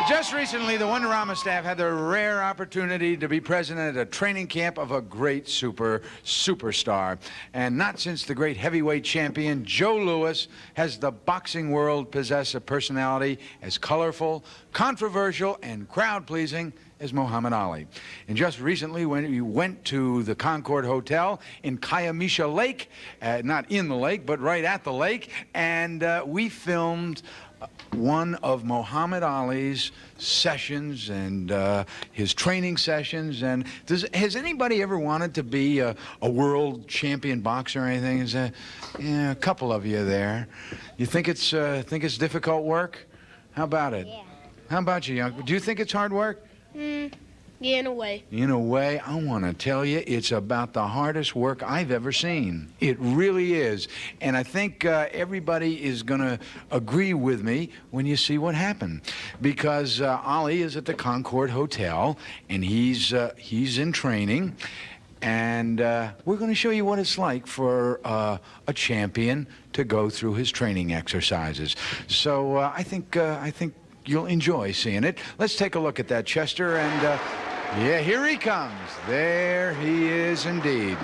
Just recently, the Wonderama staff had the rare opportunity to be present at a training camp of a great superstar. And not since the great heavyweight champion, Joe Louis, has the boxing world possessed a personality as colorful, controversial, and crowd-pleasing as Muhammad Ali. And just recently, when we went to the Concord Hotel in Kiamish Lake, not in the lake, but right at the lake, and we filmed one of Muhammad Ali's sessions and his training sessions. And has anybody ever wanted to be a world champion boxer or anything? Yeah, a couple of you there. You think it's difficult work? How about it? Yeah. How about you, young? Do you think it's hard work? Yeah, in a way. In a way, I want to tell you, it's about the hardest work I've ever seen. It really is. And I think everybody is going to agree with me when you see what happened. Because Ali is at the Concord Hotel, and he's in training. And we're going to show you what it's like for a champion to go through his training exercises. So I think you'll enjoy seeing it. Let's take a look at that, Chester, and yeah, here he comes. There he is indeed.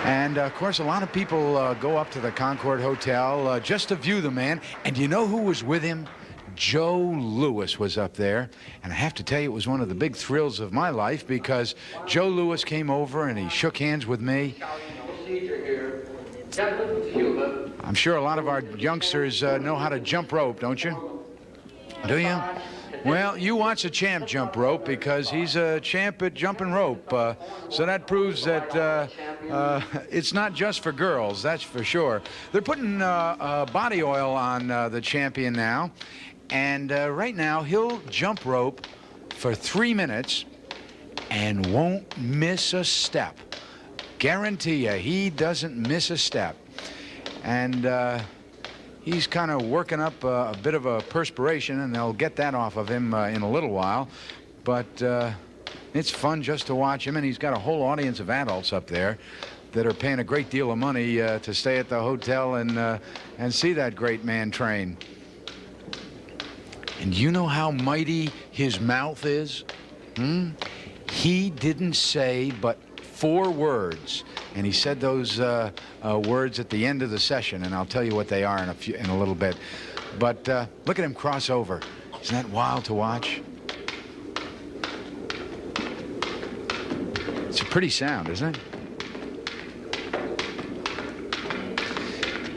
And of course, a lot of people go up to the Concord Hotel just to view the man. And you know who was with him? Joe Louis was up there. And I have to tell you, it was one of the big thrills of my life, because Joe Louis came over and he shook hands with me. I'm sure a lot of our youngsters know how to jump rope, don't you? Do you? Well, you watch a champ jump rope, because he's a champ at jumping rope. So that proves that it's not just for girls, that's for sure. They're putting body oil on the champion now. And right now, he'll jump rope for 3 minutes and won't miss a step. Guarantee you, he doesn't miss a step. And he's kind of working up a bit of a perspiration, and they'll get that off of him in a little while. But it's fun just to watch him, and he's got a whole audience of adults up there that are paying a great deal of money to stay at the hotel and see that great man train. And you know how mighty his mouth is? He didn't say but 4 words, and he said those words at the end of the session, and I'll tell you what they are in a little bit. But look at him cross over. Isn't that wild to watch? It's a pretty sound, isn't it?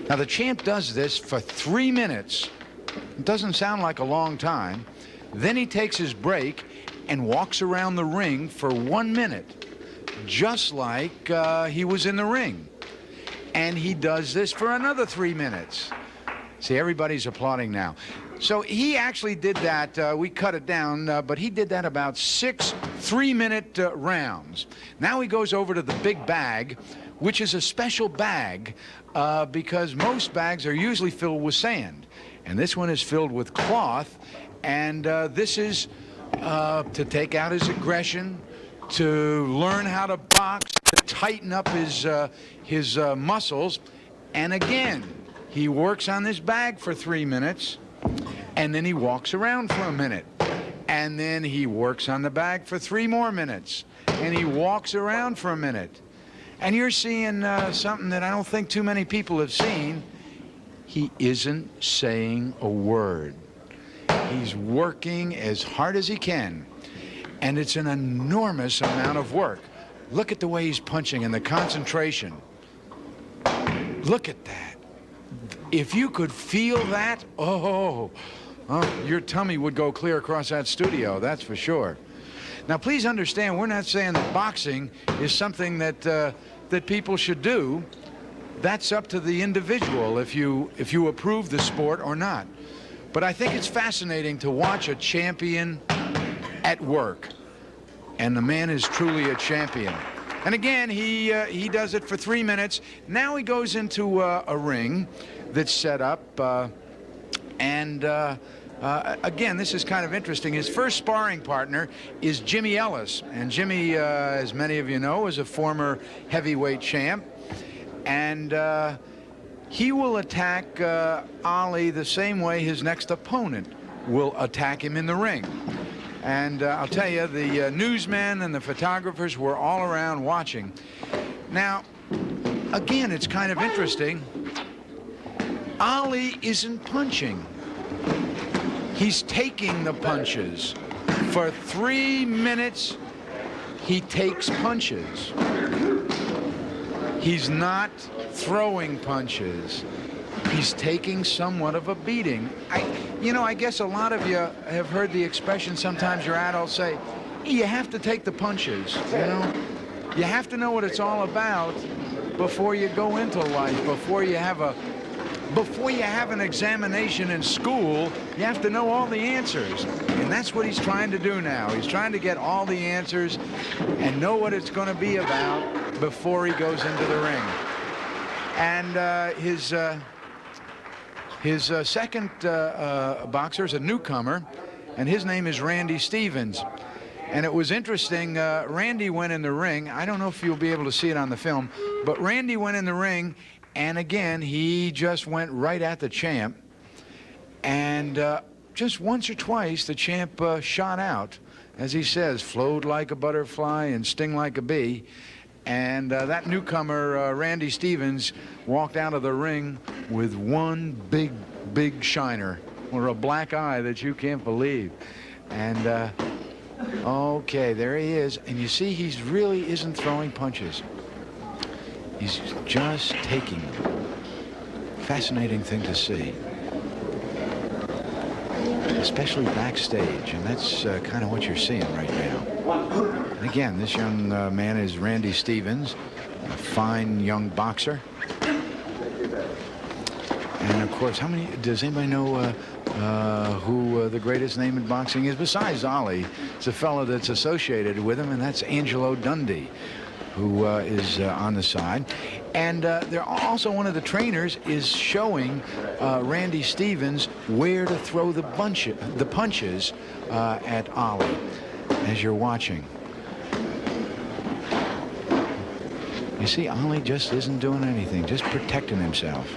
Now, the champ does this for 3 minutes. It doesn't sound like a long time. Then he takes his break and walks around the ring for 1 minute. Just like he was in the ring. And he does this for another 3 minutes. See, everybody's applauding now. So he actually did that. We cut it down, but he did that about 6 3-minute rounds. Now he goes over to the big bag, which is a special bag because most bags are usually filled with sand. And this one is filled with cloth. And this is to take out his aggression, to learn how to box, to tighten up his muscles. And again, he works on this bag for 3 minutes, and then he walks around for a minute. And then he works on the bag for 3 more minutes, and he walks around for a minute. And you're seeing something that I don't think too many people have seen. He isn't saying a word. He's working as hard as he can. And it's an enormous amount of work. Look at the way he's punching and the concentration. Look at that. If you could feel that, your tummy would go clear across that studio, that's for sure. Now, please understand, we're not saying that boxing is something that people should do. That's up to the individual if you approve the sport or not. But I think it's fascinating to watch a champion at work, and the man is truly a champion. And again, he does it for 3 minutes. Now he goes into a ring that's set up, again, this is kind of interesting. His first sparring partner is Jimmy Ellis, and Jimmy, as many of you know, is a former heavyweight champ, and he will attack Ali the same way his next opponent will attack him in the ring. And I'll tell you, the newsmen and the photographers were all around watching. Now, again, it's kind of interesting. Ali isn't punching. He's taking the punches. For 3 minutes, he takes punches. He's not throwing punches. He's taking somewhat of a beating. I guess a lot of you have heard the expression, sometimes your adults say, you have to take the punches, You have to know what it's all about before you go into life, before you have an examination in school. You have to know all the answers. And that's what he's trying to do now. He's trying to get all the answers and know what it's going to be about before he goes into the ring. And his second boxer is a newcomer, and his name is Randy Stevens. And it was interesting, Randy went in the ring. I don't know if you'll be able to see it on the film, but Randy went in the ring, and again, he just went right at the champ. And just once or twice, the champ shot out, as he says, flowed like a butterfly and sting like a bee. And that newcomer, Randy Stevens, walked out of the ring with one big shiner, or a black eye that you can't believe. And okay, there he is. And you see, he really isn't throwing punches. He's just taking them. Fascinating thing to see. Especially backstage, and that's kind of what you're seeing right now. And again, this young man is Randy Stevens, a fine young boxer. And of course, does anybody know who the greatest name in boxing is besides Ali? It's a fellow that's associated with him, and that's Angelo Dundee, who is on the side. And they're also, one of the trainers is showing Randy Stevens where to throw the punches at Ali, as you're watching. You see, Ali just isn't doing anything, just protecting himself.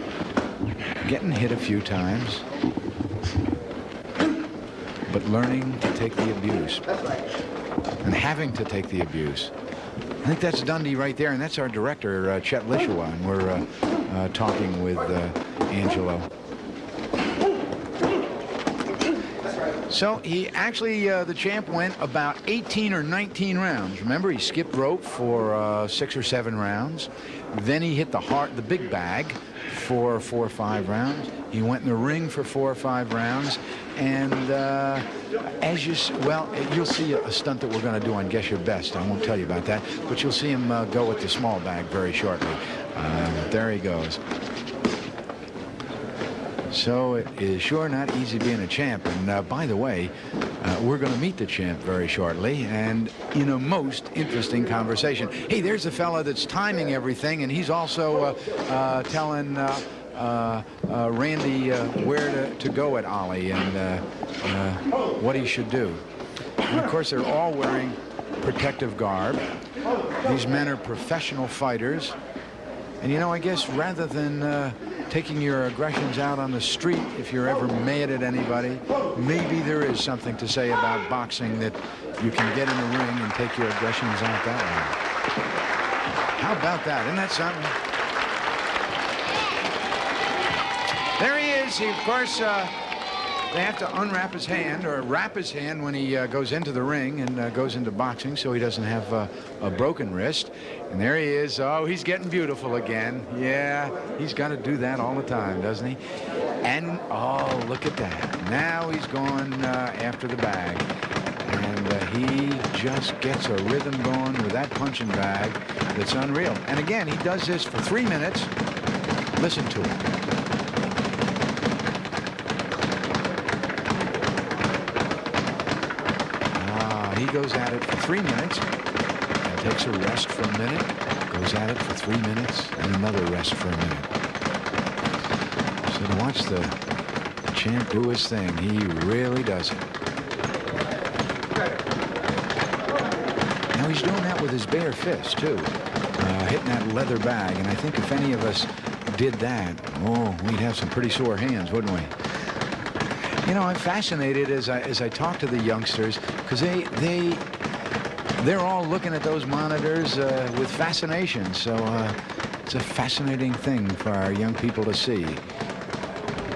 Getting hit a few times, but learning to take the abuse and having to take the abuse. I think that's Dundee right there, and that's our director, Chet Lishawa, and we're talking with Angelo. So he actually, the champ went about 18 or 19 rounds. Remember, he skipped rope for 6 or 7 rounds. Then he hit the big bag for 4 or 5 rounds. He went in the ring for 4 or 5 rounds. And you'll see a stunt that we're going to do on Guess Your Best. I won't tell you about that, but you'll see him go with the small bag very shortly. There he goes. So it is sure not easy being a champ. And by the way, we're going to meet the champ very shortly, and in a most interesting conversation. Hey, there's a fella that's timing everything, and he's also telling Randy where to go at Ali and what he should do. And of course, they're all wearing protective garb. These men are professional fighters. And I guess rather than taking your aggressions out on the street, if you're ever mad at anybody, maybe there is something to say about boxing, that you can get in the ring and take your aggressions out that way. How about that? Isn't that something? There he is. Of course, they have to unwrap his hand, or wrap his hand when he goes into the ring and goes into boxing, so he doesn't have a broken wrist. And there he is. Oh, he's getting beautiful again. Yeah, he's got to do that all the time, doesn't he? And, oh, look at that. Now he's going after the bag. And he just gets a rhythm going with that punching bag that's unreal. And again, he does this for 3 minutes. Listen to it. He goes at it for 3 minutes, and takes a rest for a minute, goes at it for 3 minutes, and another rest for a minute. So to watch the champ do his thing, he really does it. Now he's doing that with his bare fist, too, hitting that leather bag, and I think if any of us did that, oh, we'd have some pretty sore hands, wouldn't we? You know, I'm fascinated as I talk to the youngsters because they're all looking at those monitors with fascination. So it's a fascinating thing for our young people to see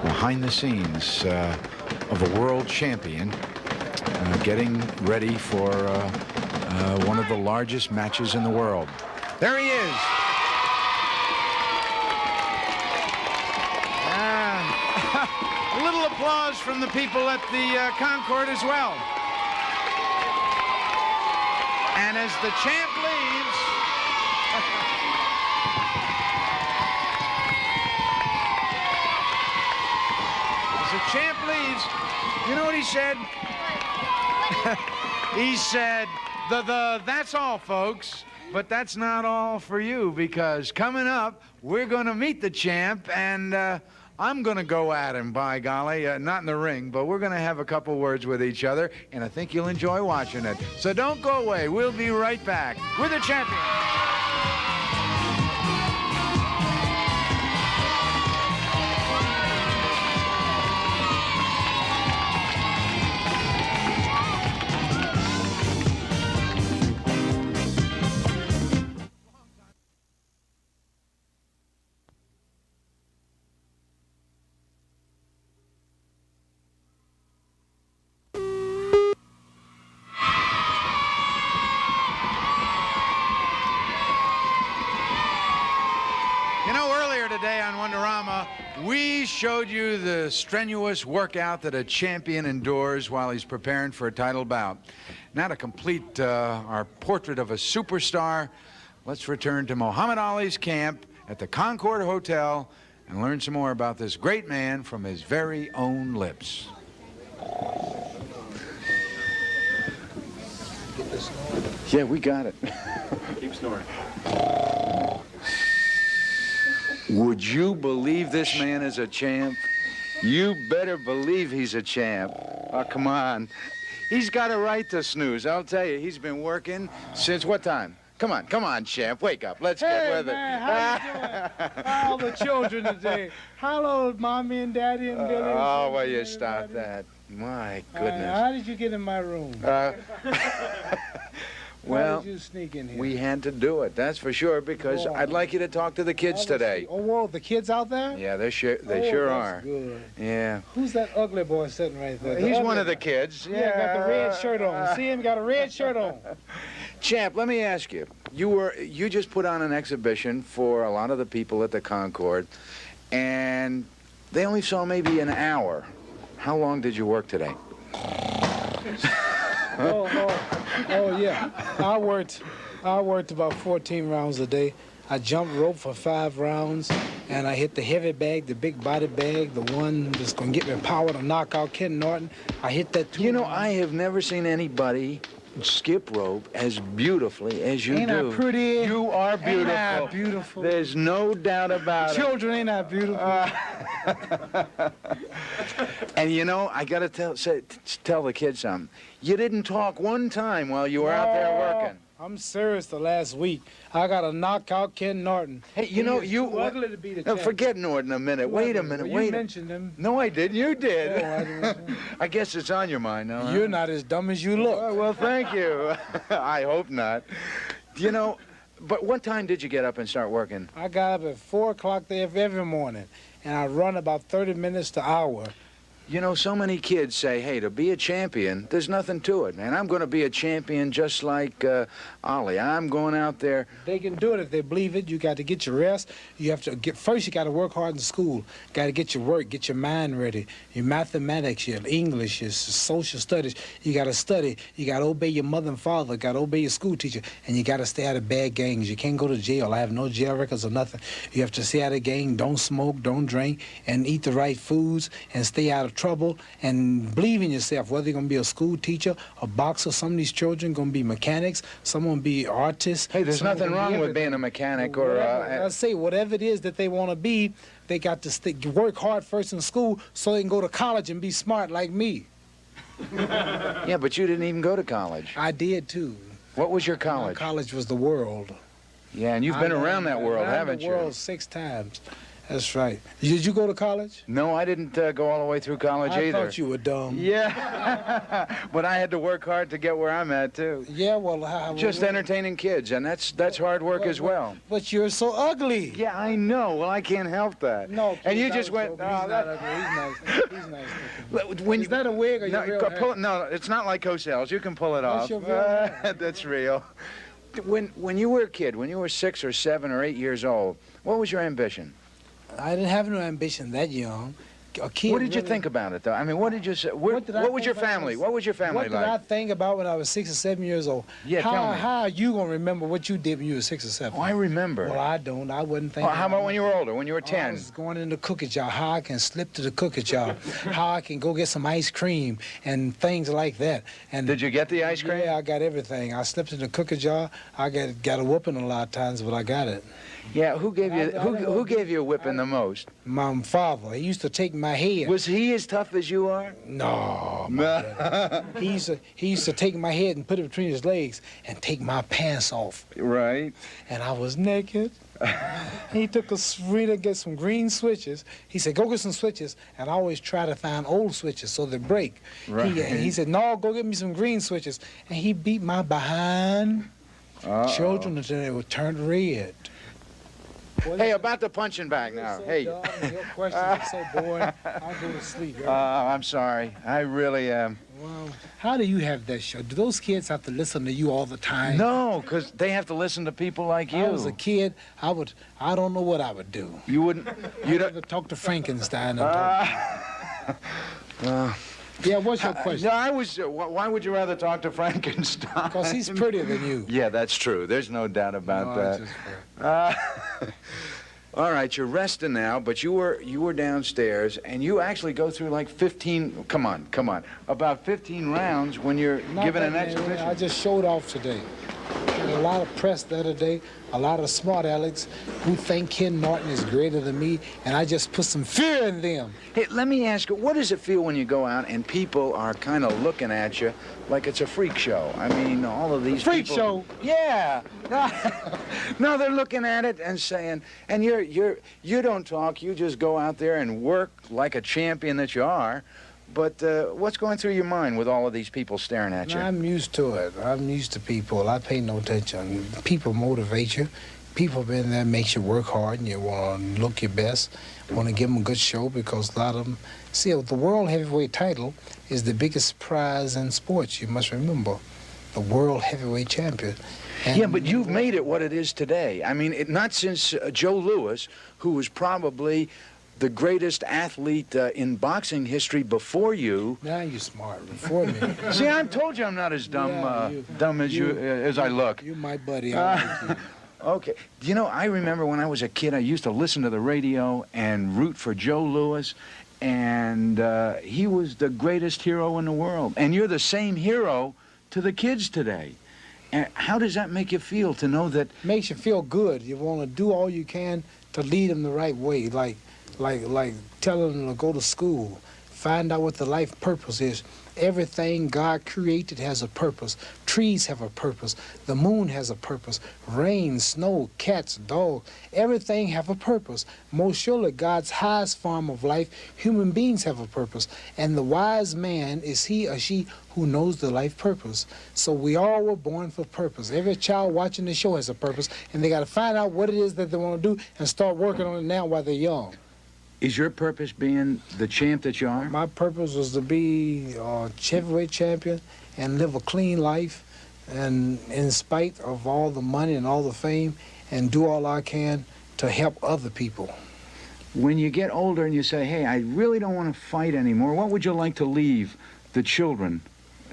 behind the scenes of a world champion getting ready for one of the largest matches in the world. There he is. A little applause from the people at the Concord as well. And as the champ leaves, you know what he said? He said, that's all, folks. But that's not all for you, because coming up, we're going to meet the champ, and I'm going to go at him, by golly. Not in the ring, but we're going to have a couple words with each other, and I think you'll enjoy watching it. So don't go away. We'll be right back with the champion. Today on Wonderama, we showed you the strenuous workout that a champion endures while he's preparing for a title bout. Now, to complete our portrait of a superstar, let's return to Muhammad Ali's camp at the Concord Hotel and learn some more about this great man from his very own lips. Yeah, we got it. Keep snoring. Would you believe this man is a champ? You better believe he's a champ. Oh, come on. He's got a right to snooze. I'll tell you, he's been working since what time? Come on, champ. Wake up. Let's get with man, it. How you doing? How are the children today? Hello, Mommy and Daddy and Billy. Oh, well, you stop that. My goodness. How did you get in my room? Well, How did you sneak in here? we had to do it, that's for sure, because Boy. I'd like you to talk to the kids today. Oh, well, the kids out there? Yeah, they sure that's are. Good. Yeah. Who's that ugly boy sitting right there? He's one of the kids. Yeah, got the red shirt on. See him? Got a red shirt on. Champ, let me ask you. You just put on an exhibition for a lot of the people at the Concord, and they only saw maybe an hour. How long did you work today? Oh, yeah. I worked about 14 rounds a day. I jumped rope for 5 rounds, and I hit the heavy bag, the big body bag, the one that's going to get me power to knock out Ken Norton. I hit that 2 You know, rounds. I have never seen anybody skip rope as beautifully as you Ain't do. I pretty? You are beautiful. Ain't I beautiful? There's no doubt about Children, ain't I beautiful? it. And you know, I got to tell the kids something. You didn't talk one time while you were out there working. I'm serious. The last week, I got to knock out Ken Norton. Hey, you know, He is you too ugly to be the no, champion. forget Norton a minute. Wait a minute. Well, wait. You mentioned him. No, I didn't. You did. Oh, I didn't. I guess it's on your mind now. You're not as dumb as you look. Oh, well, thank you. I hope not. You know, but what time did you get up and start working? I got up at 4 o'clock there every morning, and I run about 30 minutes to hour. You know, so many kids say, hey, to be a champion, there's nothing to it, man. I'm going to be a champion just like Ollie. I'm going out there. They can do it if they believe it. You got to get your rest. You have to first you got to work hard in school. Got to get your work, get your mind ready. Your mathematics, your English, your social studies. You got to study. You got to obey your mother and father. Got to obey your school teacher. And you got to stay out of bad gangs. You can't go to jail. I have no jail records or nothing. You have to stay out of gang. Don't smoke, don't drink, and eat the right foods, and stay out of trouble, and believe in yourself, whether you're going to be a school teacher, a boxer. Some of these children going to be mechanics, some going to be artists. Hey, there's some nothing gonna be wrong with everything. being a mechanic or... I say whatever it is that they want to be, they got to work hard first in school so they can go to college and be smart like me. Yeah, but you didn't even go to college. I did too. What was your My college? college was the world. Yeah, and you've been around that world, haven't the you? world 6 times. That's right. Did you go to college? No, I didn't go all the way through college I either. thought you were dumb. Yeah, but I had to work hard to get where I'm at too. Yeah, well, Just entertaining kids, and that's hard work as well. But you're so ugly. Yeah, I know. Well, I can't help that. No, and you that just was went. joking. Oh, He's not ugly. He's nice. He's nice looking. When Is that a wig or no, your real hair? no, it's not like Cosell's. You can pull it That's off. your real hair. That's real. When you were a kid, when you were 6 or 7 or 8 years old, what was your ambition? I didn't have no ambition that young. A kid. What did you really- think about it, though? I mean, what did you say? What did I was think your when I family? was- What was your family What did I like? think about when I was 6 or 7 years old? Yeah, tell me. How are you gonna remember what you did when you were 6 or 7? Oh, I remember. Well, I don't. I wasn't Oh, thinking. how about when you were older? When you were I 10? was going in the cookie jar. How I can slip to the cookie jar. How I can go get some ice cream and things like that. And Did you get the ice cream? Yeah, I got everything. I slipped in the cookie jar. I got a whooping a lot of times, but I got it. Yeah. Who gave you I who gave you a whipping the most? My father, he used to take my head. Was he as tough as you are? No, my brother. He used to take my head and put it between his legs and take my pants off. Right. And I was naked. He took us to get some green switches. He said, go get some switches. And I always try to find old switches so they break. Right. He said, no, go get me some green switches. And he beat my behind. Children until they were turned red. Hey, about the punching bag now. So Hey. dumb, your questions are so boring. I'll go to sleep. I'm sorry. I really am. Wow. How do you have that show? Do those kids have to listen to you all the time? No, because they have to listen to people like If you. I was a kid, I don't know what I would do. You wouldn't. You I'd don't. rather talk to Frankenstein. Yeah, what's your question? No, I was. Why would you rather talk to Frankenstein? Because he's prettier than you. Yeah, that's true. There's no doubt about No, it's that. just fair. All right, you're resting now, but you were downstairs, and you actually go through like 15. Come on, about 15 rounds when you're Not giving that an many. exhibition. I just showed off today. Had a lot of press the other day, a lot of smart alecks who think Ken Norton is greater than me, and I just put some fear in them. Hey, let me ask you, what does it feel when you go out and people are kind of looking at you like it's a freak show? I mean, all of these Freak people... show? Yeah. No, they're looking at it and saying, and you don't talk, you just go out there and work like a champion that you are. But what's going through your mind with all of these people staring at you? I'm used to it. I'm used to people. I pay no attention. People motivate you. People been there makes you work hard and you want to look your best. Want to give them a good show because a lot of them... See, the World Heavyweight title is the biggest prize in sports, you must remember. The World Heavyweight Champion. And Yeah, but you've made it what it is today. I mean, not since Joe Louis, who was probably the greatest athlete in boxing history before you. Now you're smart. Before me. See, I told you I'm not as dumb, Yeah, dumb as you as I look. You're my buddy. I like you. Okay. You know, I remember when I was a kid, I used to listen to the radio and root for Joe Louis, and he was the greatest hero in the world. And you're the same hero to the kids today. And how does that make you feel to know that? Makes you feel good. You want to do all you can to lead them the right way, like telling them to go to school, find out what the life purpose is. Everything God created has a purpose. Trees have a purpose. The moon has a purpose. Rain, snow, cats, dogs, everything have a purpose. Most surely God's highest form of life, human beings have a purpose. And the wise man is he or she who knows the life purpose. So we all were born for purpose. Every child watching the show has a purpose, and they got to find out what it is that they want to do and start working on it now while they're young. Is your purpose being the champ that you are? My purpose was to be a heavyweight champion and live a clean life, and in spite of all the money and all the fame, and do all I can to help other people. When you get older and you say, hey, I really don't want to fight anymore, what would you like to leave the children?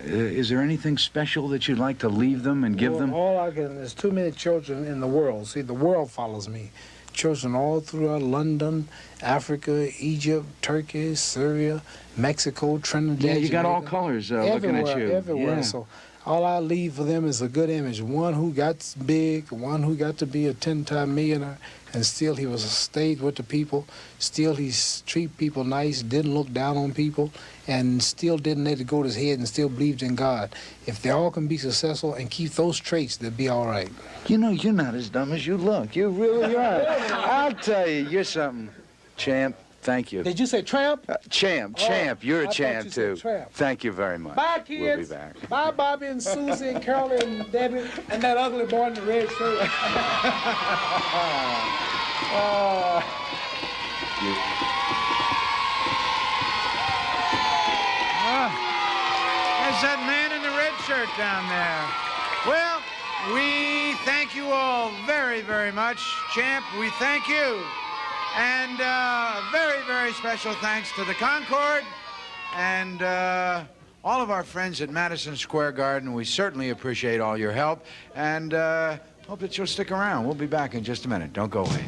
Is there anything special that you'd like to leave them and give them? All I can, there's too many children in the world. See, the world follows me. Children all throughout London, Africa, Egypt, Turkey, Syria, Mexico, Trinidad. Yeah, you got all Jamaica. colors looking at you. Everywhere. Yeah. So all I leave for them is a good image. One who got big, one who got to be a 10-time millionaire, and still he was stayed with the people. Still he treat people nice, didn't look down on people, and still didn't let it go to his head and still believed in God. If they all can be successful and keep those traits, they'll be all right. You know, you're not as dumb as you look. You really are. I'll tell you, you're something. Champ, thank you. Did you say tramp? Champ, Oh, champ, you're I a thought champ you said too. tramp. Thank you very much. Bye, kids. We'll be back. Bye, Bobby and Susie and Carol and Debbie and that ugly boy in the red shirt. There's that man in the red shirt down there. Well, we thank you all very, very much. Champ, we thank you. And very, very special thanks to the Concord and all of our friends at Madison Square Garden. We certainly appreciate all your help and hope that you'll stick around. We'll be back in just a minute. Don't go away.